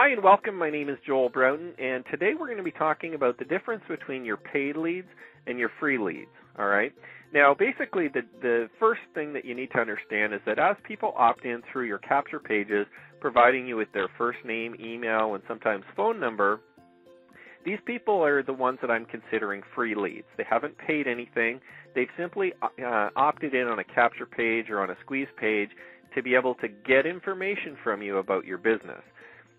Hi and welcome. My name is Joel Broughton, and today we're going to be talking about the difference between your paid leads and your free leads. All right. Now, basically, the first thing that you need to understand is that as people opt in through your capture pages, providing you with their first name, email, and sometimes phone number, these people are the ones that I'm considering free leads. They haven't paid anything. They've simply opted in on a capture page or on a squeeze page to be able to get information from you about your business.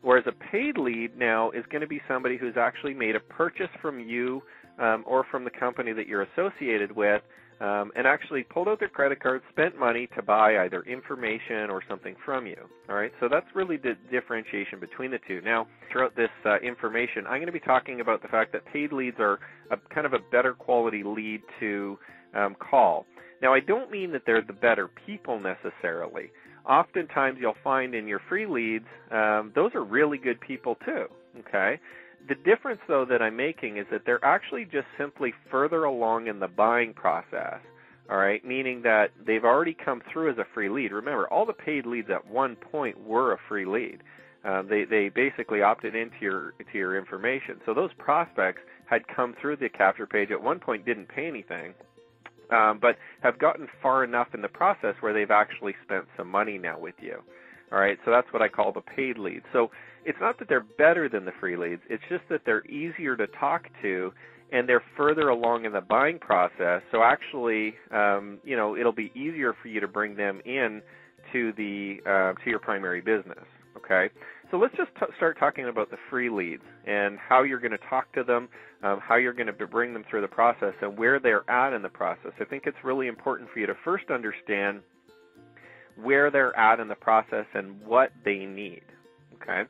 Whereas a paid lead now is going to be somebody who's actually made a purchase from you or from the company that you're associated with and actually pulled out their credit card, spent money to buy either information or something from you. All right, so that's really the differentiation between the two. Now, throughout this information, I'm going to be talking about the fact that paid leads are kind of a better quality lead to call. Now, I don't mean that they're the better people necessarily. Oftentimes you'll find in your free leads, those are really good people too, okay? The difference, though, that I'm making is that they're actually just simply further along in the buying process, all right, meaning that they've already come through as a free lead. Remember, all the paid leads at one point were a free lead. They basically opted into your information. So those prospects had come through the capture page at one point, didn't pay anything, but have gotten far enough in the process where they've actually spent some money now with you. All right, so that's what I call the paid leads. So it's not that they're better than the free leads, it's just that they're easier to talk to and they're further along in the buying process. So actually, it'll be easier for you to bring them in to your primary business. Okay, so let's just start talking about the free leads and how you're going to talk to them, how you're going to bring them through the process, and where they're at in the process. I think it's really important for you to first understand where they're at in the process and what they need. Okay,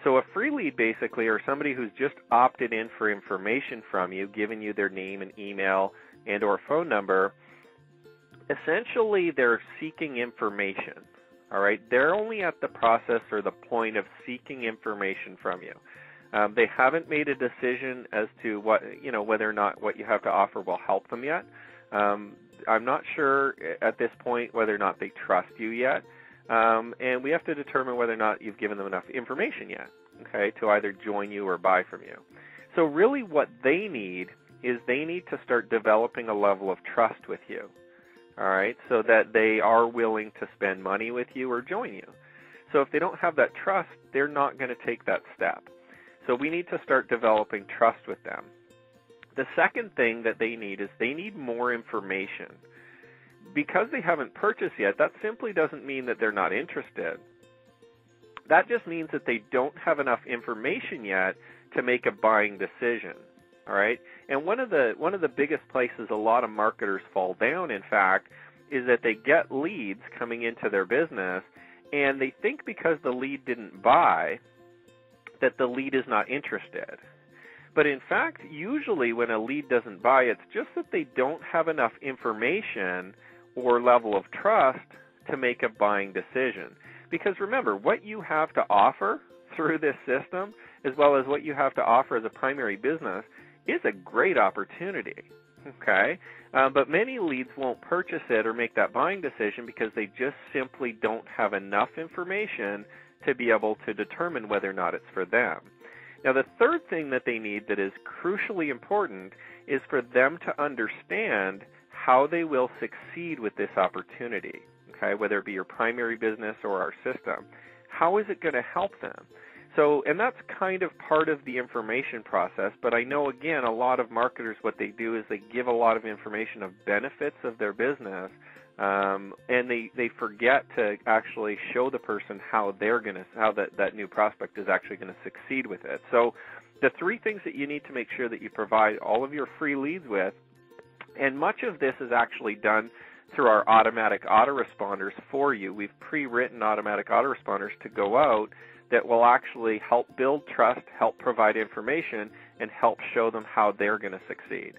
so a free lead basically are somebody who's just opted in for information from you, giving you their name and email and or phone number. Essentially, they're seeking information. All right, they're only at the process or the point of seeking information from you. They haven't made a decision as to whether or not what you have to offer will help them yet. I'm not sure at this point whether or not they trust you yet, and we have to determine whether or not you've given them enough information yet, okay, to either join you or buy from you. So really what they need is they need to start developing a level of trust with you. All right, so that they are willing to spend money with you or join you. So if they don't have that trust, they're not going to take that step. So we need to start developing trust with them. The second thing that they need is they need more information. Because they haven't purchased yet, that simply doesn't mean that they're not interested. That just means that they don't have enough information yet to make a buying decision. All right, and one of the biggest places a lot of marketers fall down, in fact, is that they get leads coming into their business, and they think because the lead didn't buy, that the lead is not interested. But in fact, usually when a lead doesn't buy, it's just that they don't have enough information or level of trust to make a buying decision. Because remember, what you have to offer through this system, as well as what you have to offer as a primary business, is a great opportunity, okay? But many leads won't purchase it or make that buying decision because they just simply don't have enough information to be able to determine whether or not it's for them. Now, the third thing that they need that is crucially important is for them to understand how they will succeed with this opportunity, okay, whether it be your primary business or our system. How is it going to help them? So, and that's kind of part of the information process, but I know, again, a lot of marketers, what they do is they give a lot of information of benefits of their business, and they forget to actually show the person how that new prospect is actually going to succeed with it. So the three things that you need to make sure that you provide all of your free leads with, and much of this is actually done through our automatic autoresponders for you. We've pre-written automatic autoresponders to go out that will actually help build trust, help provide information, and help show them how they're going to succeed.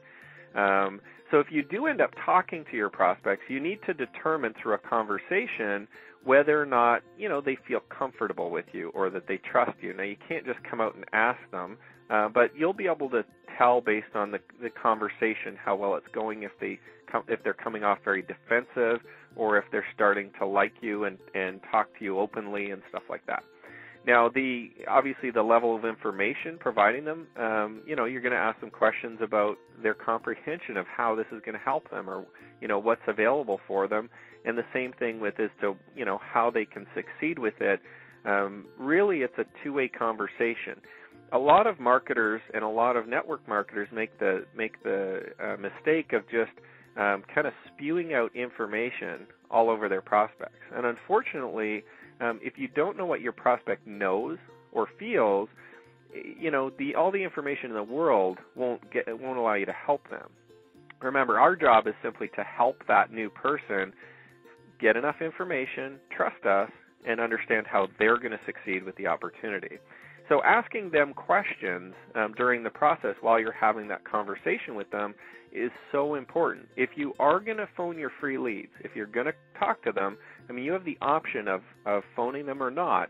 So if you do end up talking to your prospects, you need to determine through a conversation whether or not, they feel comfortable with you or that they trust you. Now, you can't just come out and ask them, but you'll be able to tell based on the conversation how well it's going if they're coming off very defensive or if they're starting to like you and talk to you openly and stuff like that. Now, obviously the level of information providing them, you're going to ask them questions about their comprehension of how this is going to help them, or what's available for them, and the same thing with as to how they can succeed with it. Really, it's a two-way conversation. A lot of marketers and a lot of network marketers make the mistake of just kind of spewing out information all over their prospects. And unfortunately, if you don't know what your prospect knows or feels, all the information in the world won't allow you to help them. Remember, our job is simply to help that new person get enough information, trust us, and understand how they're going to succeed with the opportunity. So asking them questions during the process while you're having that conversation with them is so important. If you are going to phone your free leads, if you're going to talk to them, you have the option of phoning them or not.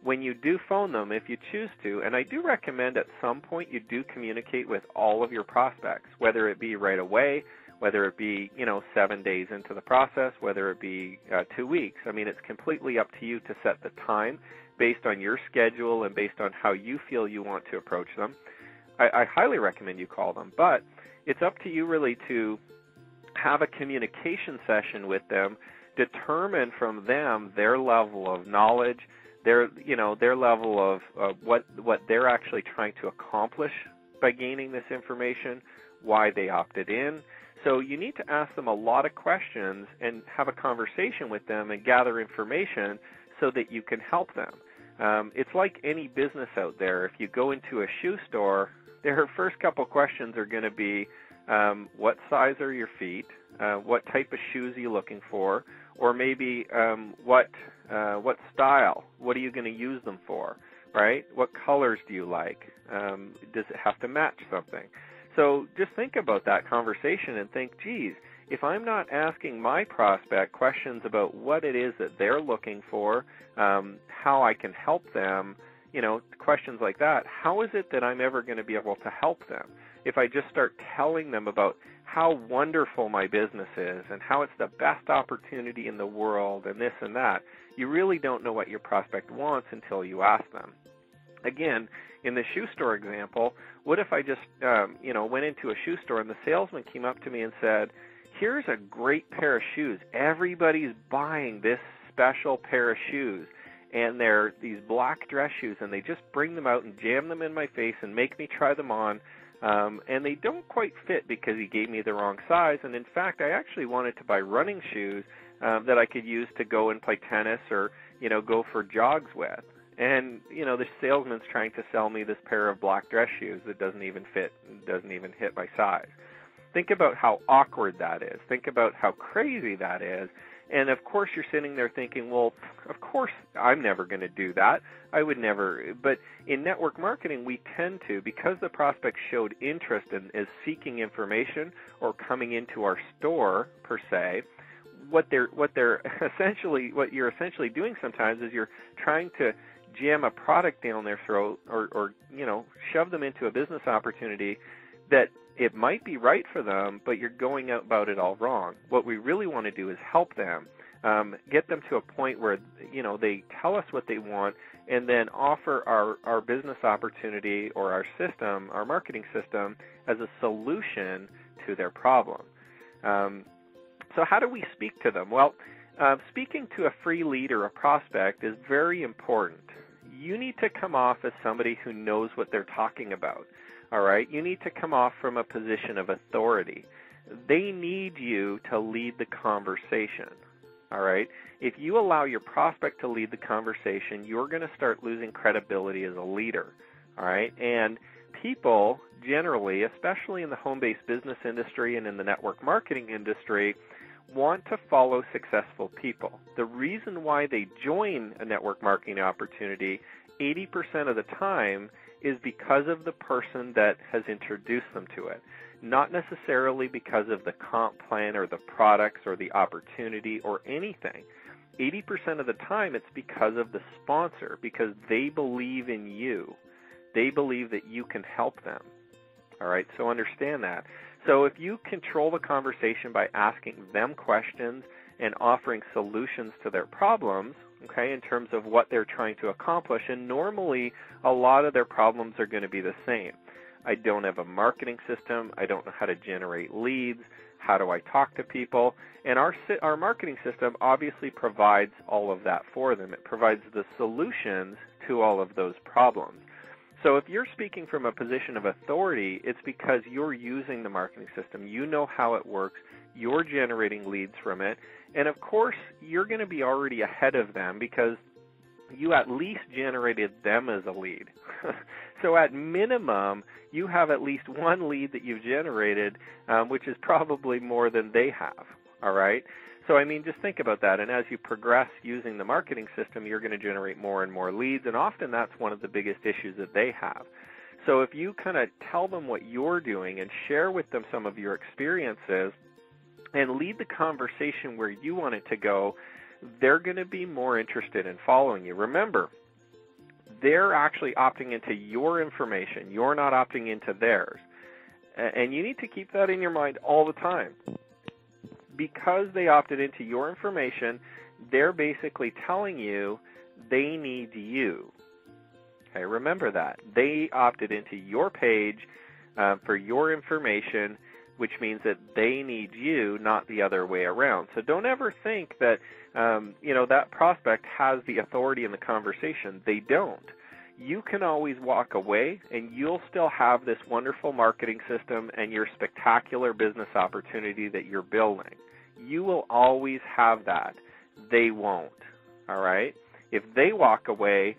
When you do phone them, if you choose to, and I do recommend at some point you do communicate with all of your prospects, whether it be right away, whether it be 7 days into the process, whether it be 2 weeks. It's completely up to you to set the time based on your schedule and based on how you feel you want to approach them. I highly recommend you call them, but it's up to you really to have a communication session with them, determine from them their level of knowledge, their level of what they're actually trying to accomplish by gaining this information, why they opted in. So you need to ask them a lot of questions and have a conversation with them and gather information so that you can help them. It's like any business out there. If you go into a shoe store, their first couple questions are going to be, what size are your feet? What type of shoes are you looking for? Or maybe what style? What are you going to use them for? Right? What colors do you like? Does it have to match something? So just think about that conversation and think, geez, if I'm not asking my prospect questions about what it is that they're looking for, how I can help them, questions like that, how is it that I'm ever going to be able to help them? If I just start telling them about how wonderful my business is and how it's the best opportunity in the world and this and that, you really don't know what your prospect wants until you ask them. Again, in the shoe store example, what if I just, went into a shoe store and the salesman came up to me and said, here's a great pair of shoes. Everybody's buying this special pair of shoes, and they're these black dress shoes, and they just bring them out and jam them in my face and make me try them on, and they don't quite fit because he gave me the wrong size, and in fact, I actually wanted to buy running shoes that I could use to go and play tennis or, go for jogs with. And, the salesman's trying to sell me this pair of black dress shoes that doesn't even fit, doesn't even hit my size. Think about how awkward that is. Think about how crazy that is. And, of course, you're sitting there thinking, well, of course I'm never going to do that. I would never. But in network marketing, we tend to, because the prospect showed interest and is seeking information or coming into our store, per se, what you're essentially doing sometimes is you're trying to jam a product down their throat or shove them into a business opportunity that it might be right for them, but you're going about it all wrong. What we really want to do is help them, get them to a point where, they tell us what they want and then offer our business opportunity or our system, our marketing system, as a solution to their problem. So how do we speak to them? Well, speaking to a free lead or a prospect is very important. You need to come off as somebody who knows what they're talking about, all right? You need to come off from a position of authority. They need you to lead the conversation, all right? If you allow your prospect to lead the conversation, you're going to start losing credibility as a leader, all right? And people generally, especially in the home-based business industry and in the network marketing industry, want to follow successful people. The reason why they join a network marketing opportunity 80% of the time is because of the person that has introduced them to it, not necessarily because of the comp plan or the products or the opportunity or anything. 80% of the time it's because of the sponsor, because they believe in you. They believe that you can help them. All right, so understand that. So if you control the conversation by asking them questions and offering solutions to their problems, okay, in terms of what they're trying to accomplish. And normally, a lot of their problems are going to be the same. I don't have a marketing system. I don't know how to generate leads. How do I talk to people? And our marketing system obviously provides all of that for them. It provides the solutions to all of those problems. So if you're speaking from a position of authority, it's because you're using the marketing system. You know how it works. You're generating leads from it. And of course, you're going to be already ahead of them because you at least generated them as a lead. So at minimum, you have at least one lead that you've generated, which is probably more than they have, all right? So, I mean, just think about that. And as you progress using the marketing system, you're going to generate more and more leads, and often that's one of the biggest issues that they have. So if you kind of tell them what you're doing and share with them some of your experiences and lead the conversation where you want it to go, they're going to be more interested in following you. Remember, they're actually opting into your information. You're not opting into theirs. And you need to keep that in your mind all the time. Because they opted into your information, they're basically telling you they need you. Okay, remember that. They opted into your page for your information, which means that they need you, not the other way around. So don't ever think that that prospect has the authority in the conversation. They don't. You can always walk away, and you'll still have this wonderful marketing system and your spectacular business opportunity that you're building. You will always have that. They won't, all right? If they walk away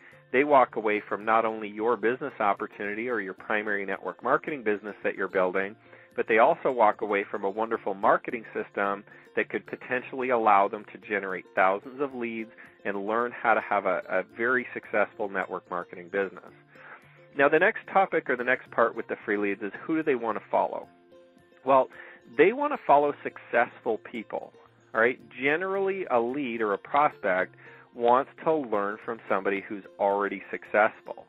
from not only your business opportunity or your primary network marketing business that you're building, but they also walk away from a wonderful marketing system that could potentially allow them to generate thousands of leads and learn how to have a very successful network marketing business. Now, the next topic or the next part with the free leads is who do they want to follow? Well, they want to follow successful people, all right? Generally, a lead or a prospect wants to learn from somebody who's already successful.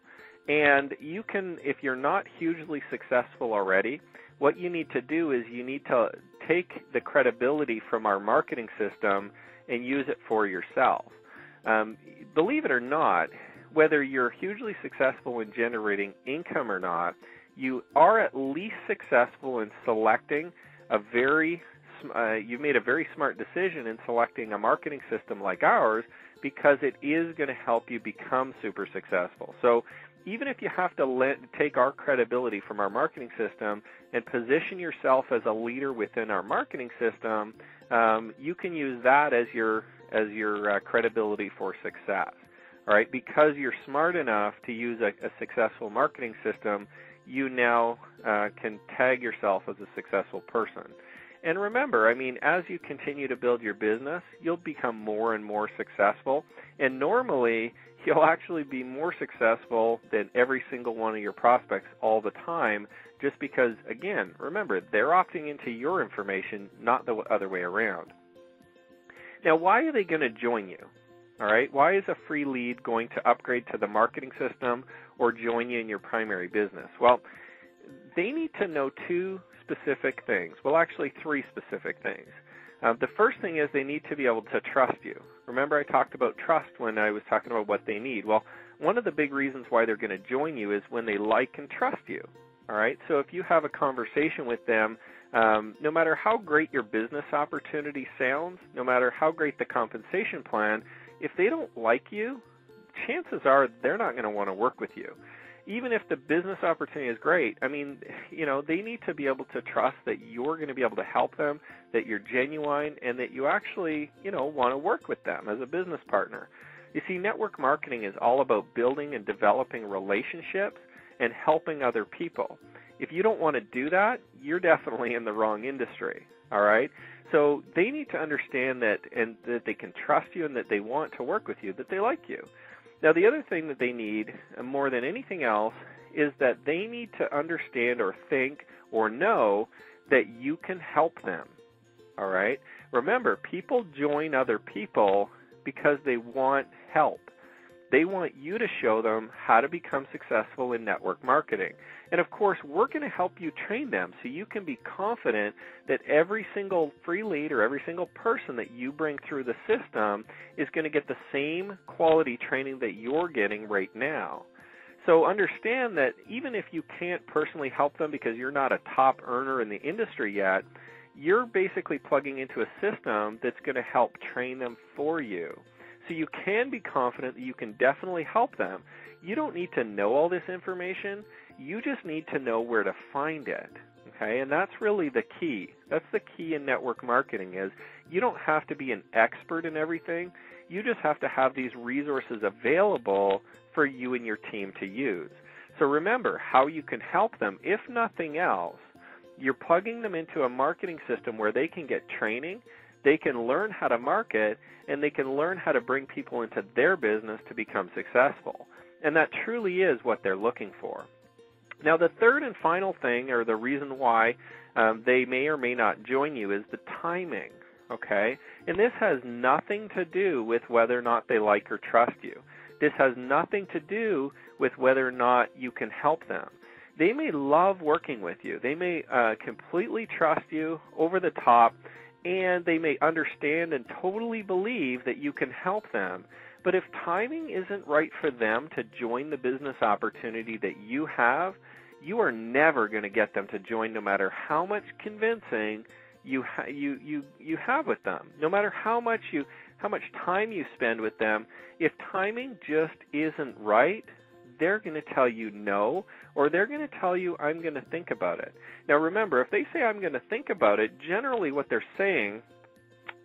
And you can, if you're not hugely successful already, what you need to do is you need to take the credibility from our marketing system and use it for yourself. Believe it or not, whether you're hugely successful in generating income or not, you are at least successful in selecting you've made a very smart decision in selecting a marketing system like ours because it is going to help you become super successful. So even if you have to take our credibility from our marketing system and position yourself as a leader within our marketing system, you can use that as your credibility for success. All right, because you're smart enough to use a successful marketing system, you now can tag yourself as a successful person. And remember, I mean, as you continue to build your business, you'll become more and more successful. And normally, you'll actually be more successful than every single one of your prospects all the time, just because, again, remember, they're opting into your information, not the other way around. Now, why are they going to join you? All right, why is a free lead going to upgrade to the marketing system or join you in your primary business? Well, they need to know two specific things. Well, actually, three specific things. The first thing is they need to be able to trust you. Remember, I talked about trust when I was talking about what they need. Well, one of the big reasons why they're going to join you is when they like and trust you. All right, so if you have a conversation with them, no matter how great your business opportunity sounds, no matter how great the compensation plan, if they don't like you, chances are they're not going to want to work with you. Even if the business opportunity is great, I mean, they need to be able to trust that you're going to be able to help them, that you're genuine, and that you actually, want to work with them as a business partner. You see, network marketing is all about building and developing relationships and helping other people. If you don't want to do that, you're definitely in the wrong industry, all right? So they need to understand that they can trust you and that they want to work with you, that they like you. Now, the other thing that they need, more than anything else, is that they need to understand or think or know that you can help them, all right? Remember, people join other people because they want help. They want you to show them how to become successful in network marketing. And of course, we're going to help you train them so you can be confident that every single free lead or every single person that you bring through the system is going to get the same quality training that you're getting right now. So understand that even if you can't personally help them because you're not a top earner in the industry yet, you're basically plugging into a system that's going to help train them for you. So you can be confident that you can definitely help them. You don't need to know all this information. You just need to know where to find it. Okay? And that's really the key. That's the key in network marketing is you don't have to be an expert in everything. You just have to have these resources available for you and your team to use. So remember how you can help them. If nothing else, you're plugging them into a marketing system where they can get training, they can learn how to market, and they can learn how to bring people into their business to become successful. And that truly is what they're looking for. Now, the third and final thing, or the reason why they may or may not join you, is the timing, okay? And this has nothing to do with whether or not they like or trust you. This has nothing to do with whether or not you can help them. They may love working with you. They may completely trust you over the top, and they may understand and totally believe that you can help them. But if timing isn't right for them to join the business opportunity that you have, you are never going to get them to join no matter how much convincing you have with them. No matter how much time you spend with them, if timing just isn't right, they're going to tell you no, or they're going to tell you, I'm going to think about it. Now remember, if they say I'm going to think about it, generally what they're saying,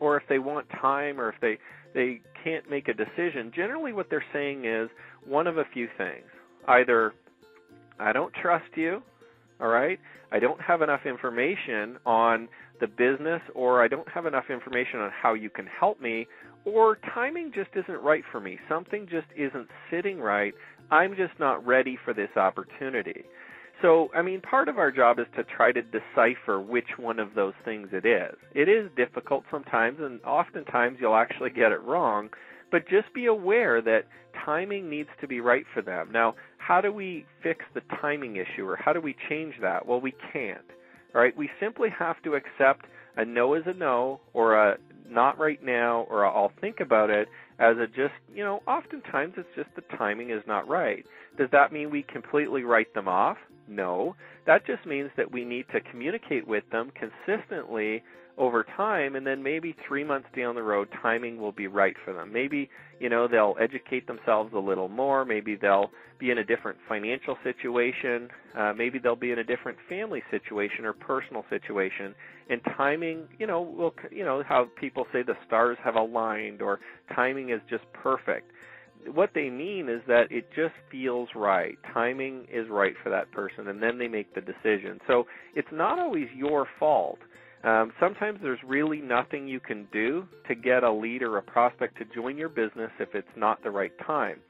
or if they want time, or if they can't make a decision, generally what they're saying is one of a few things. Either I don't trust you, all right, I don't have enough information on the business, or I don't have enough information on how you can help me, or timing just isn't right for me. Something just isn't sitting right. I'm just not ready for this opportunity. So, I mean, part of our job is to try to decipher which one of those things it is. It is difficult sometimes, and oftentimes you'll actually get it wrong, but just be aware that timing needs to be right for them. Now, how do we fix the timing issue, or how do we change that? Well, we can't, right? We simply have to accept a no is a no, or a not right now, or I'll think about it, as a just, oftentimes it's just the timing is not right. Does that mean we completely write them off? No. That just means that we need to communicate with them consistently over time, and then maybe 3 months down the road, timing will be right for them. Maybe, they'll educate themselves a little more. Maybe they'll be in a different financial situation. Maybe they'll be in a different family situation or personal situation. And timing, will, how people say the stars have aligned, or timing is just perfect. What they mean is that it just feels right. Timing is right for that person, and then they make the decision. So it's not always your fault. Sometimes there's really nothing you can do to get a lead or a prospect to join your business if it's not the right time.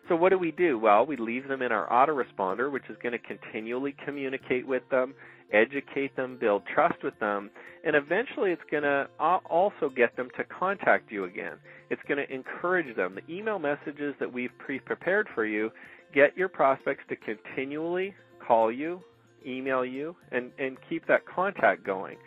So what do? Well, we leave them in our autoresponder, which is going to continually communicate with them, educate them, build trust with them, and eventually it's going to also get them to contact you again. It's going to encourage them. The email messages that we've pre-prepared for you get your prospects to continually call you, email you, and keep that contact going.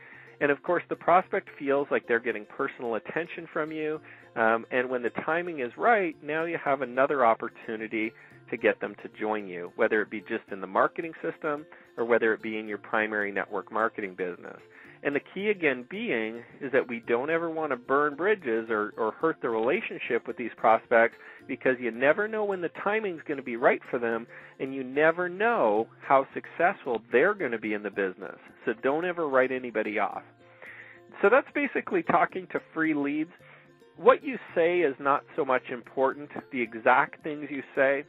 And, of course, the prospect feels like they're getting personal attention from you, and when the timing is right, now you have another opportunity to get them to join you, whether it be just in the marketing system or whether it be in your primary network marketing business. And the key, again, being is that we don't ever want to burn bridges or hurt the relationship with these prospects, because you never know when the timing's going to be right for them, and you never know how successful they're going to be in the business. So don't ever write anybody off. So that's basically talking to free leads. What you say is not so much important, the exact things you say.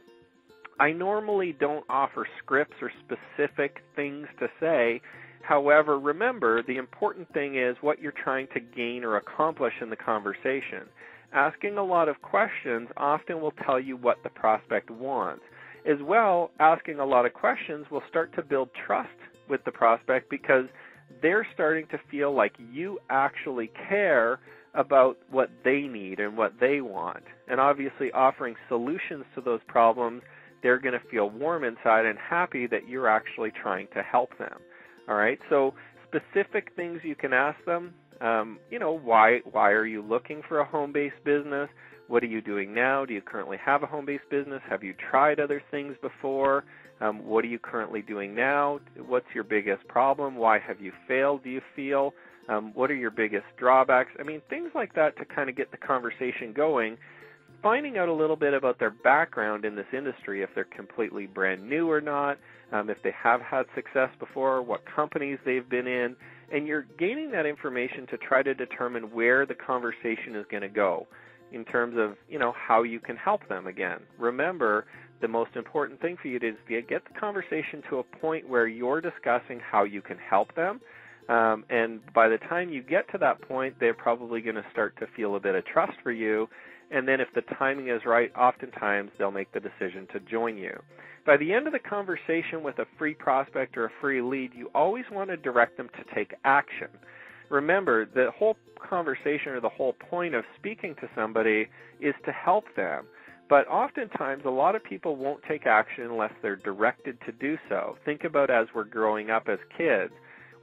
I normally don't offer scripts or specific things to say. However, remember, the important thing is what you're trying to gain or accomplish in the conversation. Asking a lot of questions often will tell you what the prospect wants. As well, asking a lot of questions will start to build trust with the prospect, because they're starting to feel like you actually care about what they need and what they want. And obviously offering solutions to those problems, they're going to feel warm inside and happy that you're actually trying to help them. All right? So specific things you can ask them, why are you looking for a home-based business? What are you doing now? Do you currently have a home-based business? Have you tried other things before? What are you currently doing now? What's your biggest problem? Why have you failed, do you feel? What are your biggest drawbacks? I mean, things like that to kind of get the conversation going, finding out a little bit about their background in this industry, if they're completely brand new or not, if they have had success before, what companies they've been in, and you're gaining that information to try to determine where the conversation is going to go in terms of, how you can help them again. Remember, the most important thing for you is to get the conversation to a point where you're discussing how you can help them. And by the time you get to that point, they're probably going to start to feel a bit of trust for you. And then if the timing is right, oftentimes they'll make the decision to join you. By the end of the conversation with a free prospect or a free lead, you always want to direct them to take action. Remember, the whole conversation or the whole point of speaking to somebody is to help them. But oftentimes, a lot of people won't take action unless they're directed to do so. Think about as we're growing up as kids.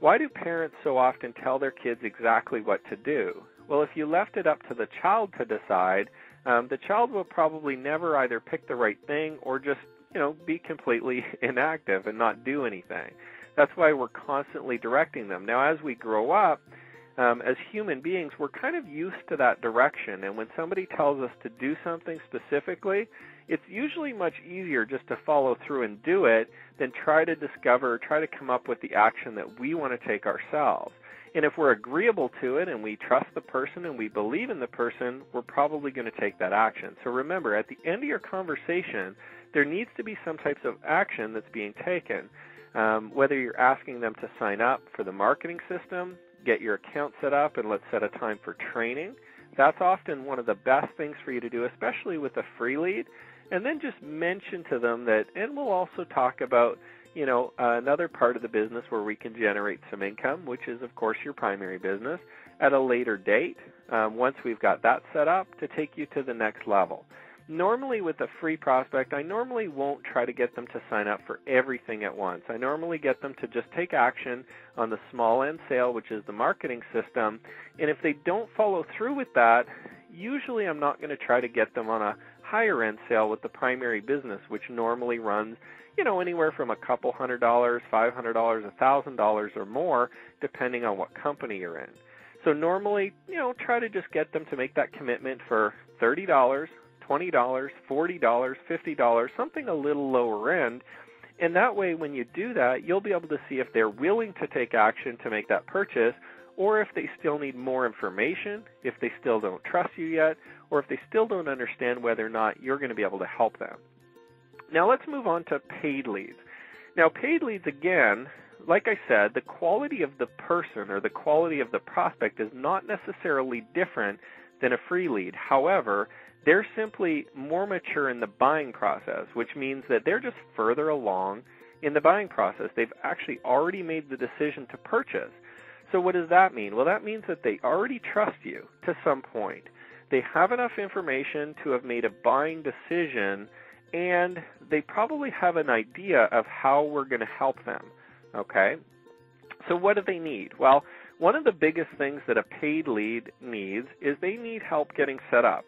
Why do parents so often tell their kids exactly what to do? Well, if you left it up to the child to decide, the child will probably never either pick the right thing or just, be completely inactive and not do anything. That's why we're constantly directing them. Now, as we grow up, as human beings, we're kind of used to that direction. And when somebody tells us to do something specifically, it's usually much easier just to follow through and do it than try to come up with the action that we want to take ourselves. And if we're agreeable to it and we trust the person and we believe in the person, we're probably going to take that action. So remember, at the end of your conversation, there needs to be some types of action that's being taken. Whether you're asking them to sign up for the marketing system, get your account set up, and let's set a time for training. That's often one of the best things for you to do, especially with a free lead. And then just mention to them that, and we'll also talk about, another part of the business where we can generate some income, which is, of course, your primary business, at a later date, once we've got that set up, to take you to the next level. Normally with a free prospect, I normally won't try to get them to sign up for everything at once. I normally get them to just take action on the small end sale, which is the marketing system. And if they don't follow through with that, usually I'm not going to try to get them on a higher end sale with the primary business, which normally runs, anywhere from a couple $100, $500, $1,000 or more, depending on what company you're in. So normally, try to just get them to make that commitment for $30, $20, $40, $50, something a little lower end. And that way, when you do that, you'll be able to see if they're willing to take action to make that purchase, or if they still need more information, if they still don't trust you yet, or if they still don't understand whether or not you're going to be able to help them. Now let's move on to paid leads. Now paid leads, again, like I said, the quality of the person or the quality of the prospect is not necessarily different than a free lead. However, they're simply more mature in the buying process, which means that they're just further along in the buying process. They've actually already made the decision to purchase. So what does that mean? Well, that means that they already trust you to some point. They have enough information to have made a buying decision, and they probably have an idea of how we're going to help them, okay? So what do they need? Well, one of the biggest things that a paid lead needs is they need help getting set up,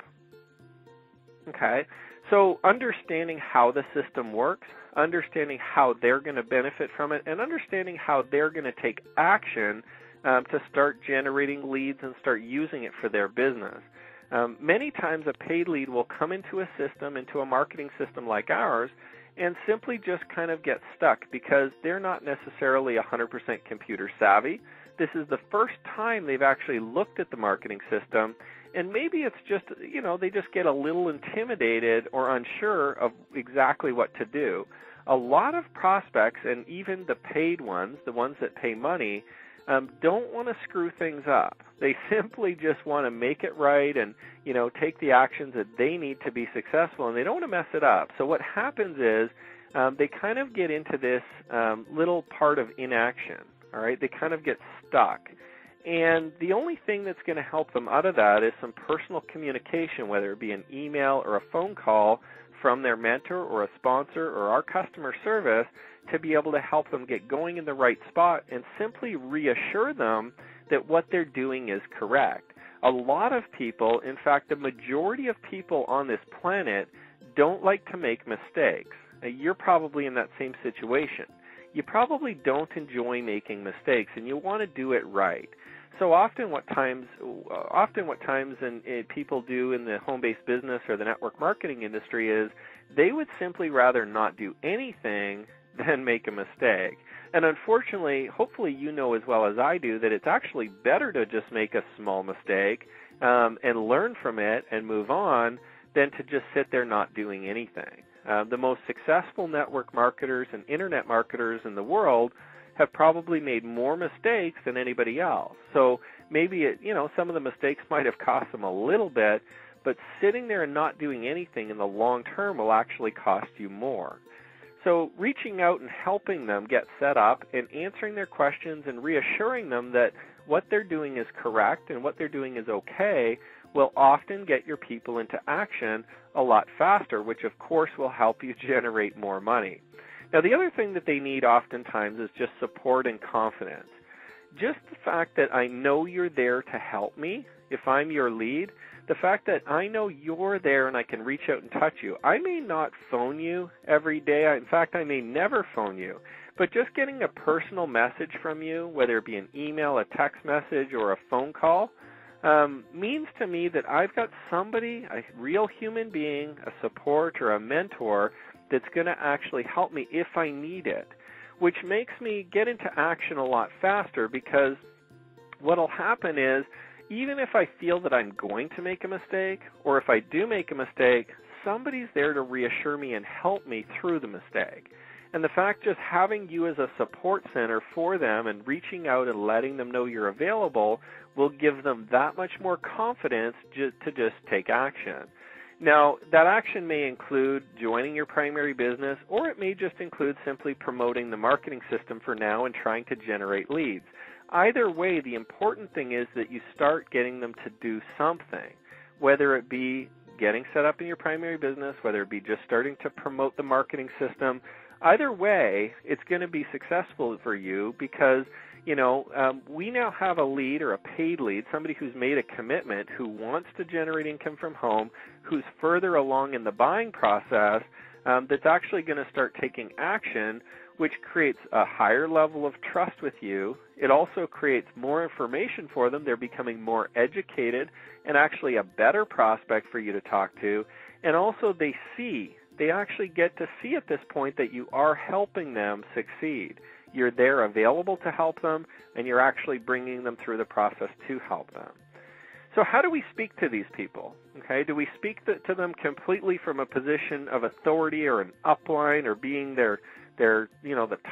okay? So understanding how the system works, understanding how they're going to benefit from it, and understanding how they're going to take action to start generating leads and start using it for their business. Many times a paid lead will come into a system, into a marketing system like ours, and simply just kind of get stuck because they're not necessarily 100% computer savvy. This is the first time they've actually looked at the marketing system, and maybe it's just, they just get a little intimidated or unsure of exactly what to do. A lot of prospects, and even the paid ones, the ones that pay money, don't want to screw things up. They simply just want to make it right and, take the actions that they need to be successful, and they don't want to mess it up. So what happens is they kind of get into this little part of inaction, all right? They kind of get stuck. And the only thing that's going to help them out of that is some personal communication, whether it be an email or a phone call from their mentor or a sponsor or our customer service, to be able to help them get going in the right spot and simply reassure them that what they're doing is correct. A lot of people, in fact, the majority of people on this planet don't like to make mistakes. You're probably in that same situation. You probably don't enjoy making mistakes, and you want to do it right. So often what people do in the home-based business or the network marketing industry is they would simply rather not do anything than make a mistake. And unfortunately, hopefully you know as well as I do that it's actually better to just make a small mistake and learn from it and move on than to just sit there not doing anything. The most successful network marketers and internet marketers in the world have probably made more mistakes than anybody else. So maybe some of the mistakes might have cost them a little bit, but sitting there and not doing anything in the long term will actually cost you more. So reaching out and helping them get set up and answering their questions and reassuring them that what they're doing is correct and what they're doing is okay will often get your people into action a lot faster, which of course will help you generate more money. Now, the other thing that they need oftentimes is just support and confidence. Just the fact that I know you're there to help me, if I'm your lead, the fact that I know you're there and I can reach out and touch you. I may not phone you every day. In fact, I may never phone you. But just getting a personal message from you, whether it be an email, a text message, or a phone call, means to me that I've got somebody, a real human being, a support or a mentor that's going to actually help me if I need it, which makes me get into action a lot faster, because what will happen is even if I feel that I'm going to make a mistake, or if I do make a mistake, somebody's there to reassure me and help me through the mistake. And the fact just having you as a support center for them and reaching out and letting them know you're available will give them that much more confidence to just take action. Now, that action may include joining your primary business, or it may just include simply promoting the marketing system for now and trying to generate leads. Either way, the important thing is that you start getting them to do something, whether it be getting set up in your primary business, whether it be just starting to promote the marketing system. Either way, it's going to be successful for you because, we now have a lead or a paid lead, somebody who's made a commitment, who wants to generate income from home, who's further along in the buying process, that's actually going to start taking action, which creates a higher level of trust with you. It also creates more information for them. They're becoming more educated and actually a better prospect for you to talk to. And also they actually get to see at this point that you are helping them succeed. You're there available to help them, and you're actually bringing them through the process to help them. So how do we speak to these people? Okay, do we speak to them completely from a position of authority or an upline or being the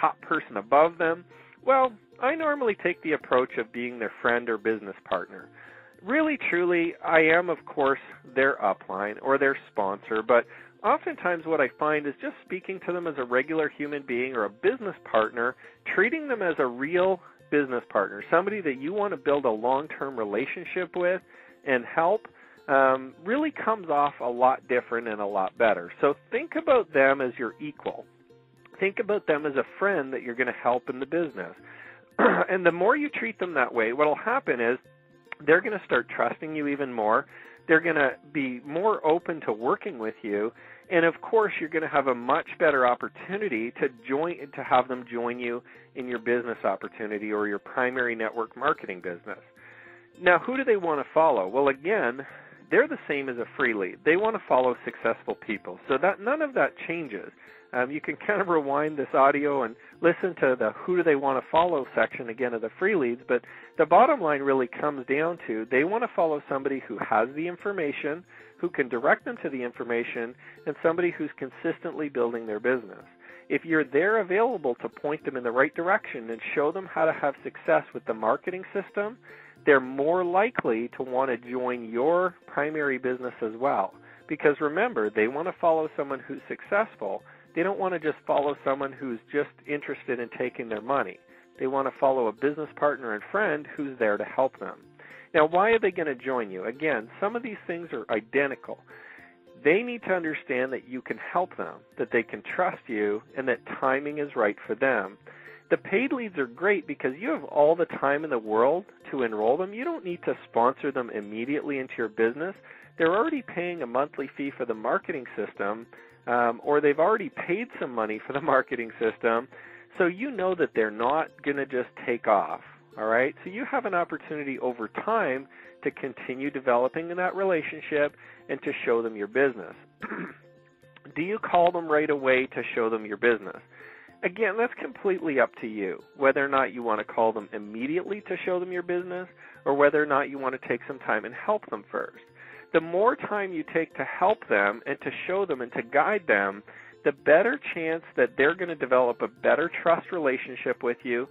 top person above them? Well, I normally take the approach of being their friend or business partner. Really, truly, I am, of course, their upline or their sponsor, but oftentimes what I find is just speaking to them as a regular human being or a business partner, treating them as a real business partner, somebody that you want to build a long-term relationship with and help, really comes off a lot different and a lot better. So think about them as your equal. Think about them as a friend that you're going to help in the business. And the more you treat them that way, what will happen is they're going to start trusting you even more. They're going to be more open to working with you. And, of course, you're going to have a much better opportunity to have them join you in your business opportunity or your primary network marketing business. Now, who do they want to follow? Well, again, they're the same as a free lead. They want to follow successful people. So that none of that changes. You can kind of rewind this audio and listen to the who do they want to follow section again of the free leads, but the bottom line really comes down to they want to follow somebody who has the information, who can direct them to the information, and somebody who's consistently building their business. If you're there available to point them in the right direction and show them how to have success with the marketing system, they're more likely to want to join your primary business as well. Because remember, they want to follow someone who's successful. They don't want to just follow someone who's just interested in taking their money. They want to follow a business partner and friend who's there to help them. Now, why are they going to join you? Again, some of these things are identical. They need to understand that you can help them, that they can trust you, and that timing is right for them. The paid leads are great because you have all the time in the world to enroll them. You don't need to sponsor them immediately into your business. They're already paying a monthly fee for the marketing system, or they've already paid some money for the marketing system, so you know that they're not going to just take off, all right? So you have an opportunity over time to continue developing in that relationship and to show them your business. Do you call them right away to show them your business? Again, that's completely up to you, whether or not you want to call them immediately to show them your business or whether or not you want to take some time and help them first. The more time you take to help them and to show them and to guide them, the better chance that they're going to develop a better trust relationship with you.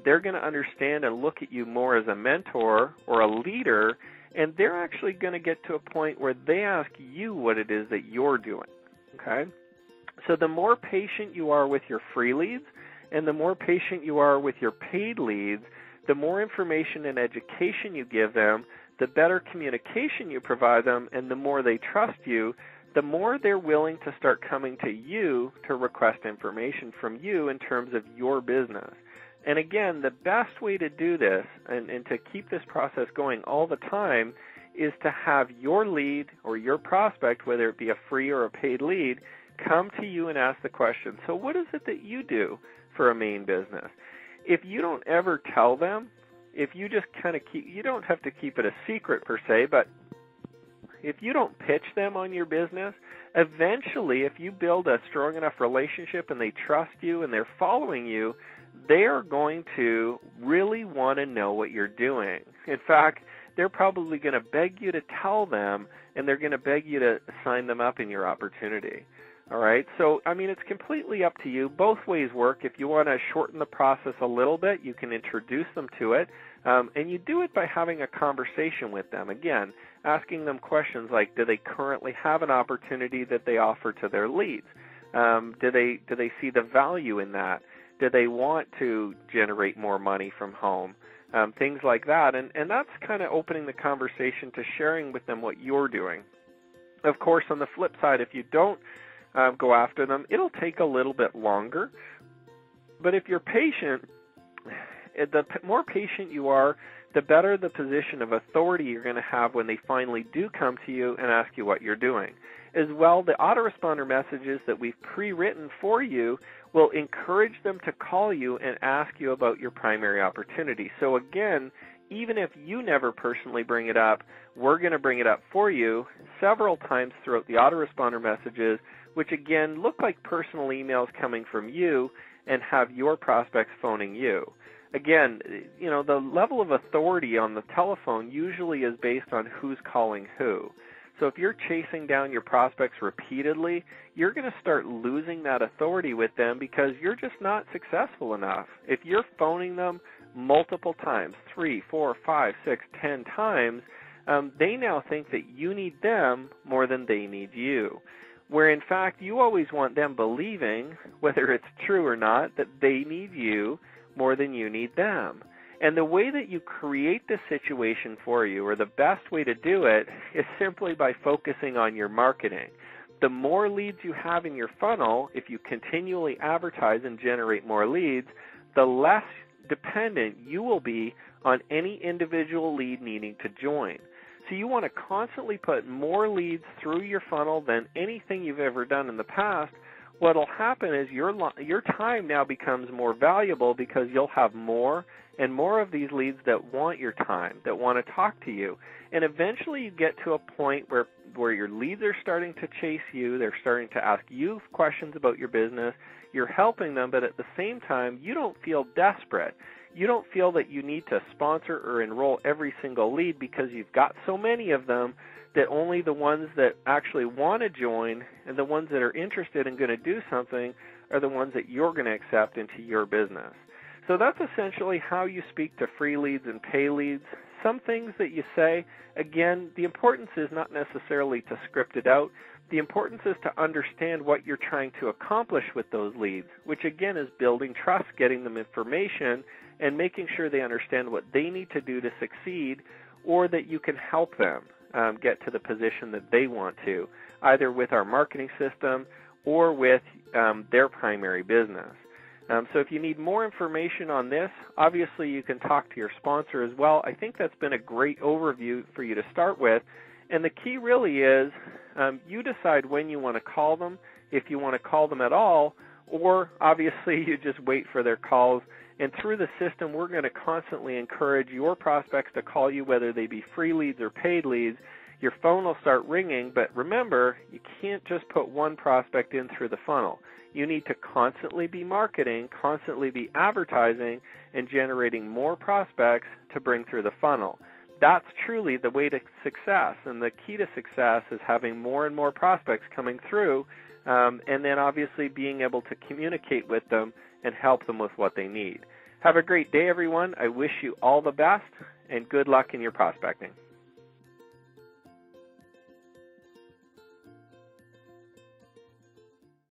They're going to understand and look at you more as a mentor or a leader, and they're actually going to get to a point where they ask you what it is that you're doing, okay? So the more patient you are with your free leads and the more patient you are with your paid leads, the more information and education you give them, the better communication you provide them, and the more they trust you, the more they're willing to start coming to you to request information from you in terms of your business. And again, the best way to do this and to keep this process going all the time is to have your lead or your prospect, whether it be a free or a paid lead, come to you and ask the question, so what is it that you do for a main business? If you don't ever tell them, if you just kind of you don't have to keep it a secret per se, but if you don't pitch them on your business, eventually if you build a strong enough relationship and they trust you and they're following you, they are going to really want to know what you're doing. In fact, they're probably going to beg you to tell them, and they're going to beg you to sign them up in your opportunity. All right, so, I mean, it's completely up to you. Both ways work. If you want to shorten the process a little bit, you can introduce them to it, and you do it by having a conversation with them. Again, asking them questions like, do they currently have an opportunity that they offer to their leads? Do they see the value in that? Do they want to generate more money from home? Things like that, and that's kind of opening the conversation to sharing with them what you're doing. Of course, on the flip side, if you don't go after them, it'll take a little bit longer. But if you're patient, the more patient you are, the better the position of authority you're going to have when they finally do come to you and ask you what you're doing. As well, the autoresponder messages that we've pre-written for you will encourage them to call you and ask you about your primary opportunity. So again, even if you never personally bring it up, we're going to bring it up for you several times throughout the autoresponder messages, which again look like personal emails coming from you and have your prospects phoning you. Again, you know, the level of authority on the telephone usually is based on who's calling who. So if you're chasing down your prospects repeatedly, you're going to start losing that authority with them because you're just not successful enough. If you're phoning them multiple times, 3, 4, 5, 6, 10 times, they now think that you need them more than they need you. Where in fact you always want them believing, whether it's true or not, that they need you more than you need them. And the way that you create the situation for you, or the best way to do it, is simply by focusing on your marketing. The more leads you have in your funnel, if you continually advertise and generate more leads, the less dependent you will be on any individual lead needing to join. So you want to constantly put more leads through your funnel than anything you've ever done in the past. What will happen is your time now becomes more valuable because you'll have more and more of these leads that want your time, that want to talk to you. And eventually you get to a point where your leads are starting to chase you, they're starting to ask you questions about your business, you're helping them, but at the same time you don't feel desperate. You don't feel that you need to sponsor or enroll every single lead because you've got so many of them that only the ones that actually want to join and the ones that are interested and going to do something are the ones that you're going to accept into your business. So that's essentially how you speak to free leads and pay leads. some things that you say, again, the importance is not necessarily to script it out. The importance is to understand what you're trying to accomplish with those leads, which again is building trust, getting them information, and making sure they understand what they need to do to succeed, or that you can help them get to the position that they want to, either with our marketing system or with their primary business. So if you need more information on this, obviously you can talk to your sponsor as well. I think that's been a great overview for you to start with. And the key really is you decide when you want to call them, if you want to call them at all, or obviously you just wait for their calls. And through the system, we're going to constantly encourage your prospects to call you, whether they be free leads or paid leads. Your phone will start ringing, but remember, you can't just put one prospect in through the funnel. You need to constantly be marketing, constantly be advertising, and generating more prospects to bring through the funnel. That's truly the way to success, and the key to success is having more and more prospects coming through, and then obviously being able to communicate with them and help them with what they need. Have a great day, everyone. I wish you all the best, and good luck in your prospecting.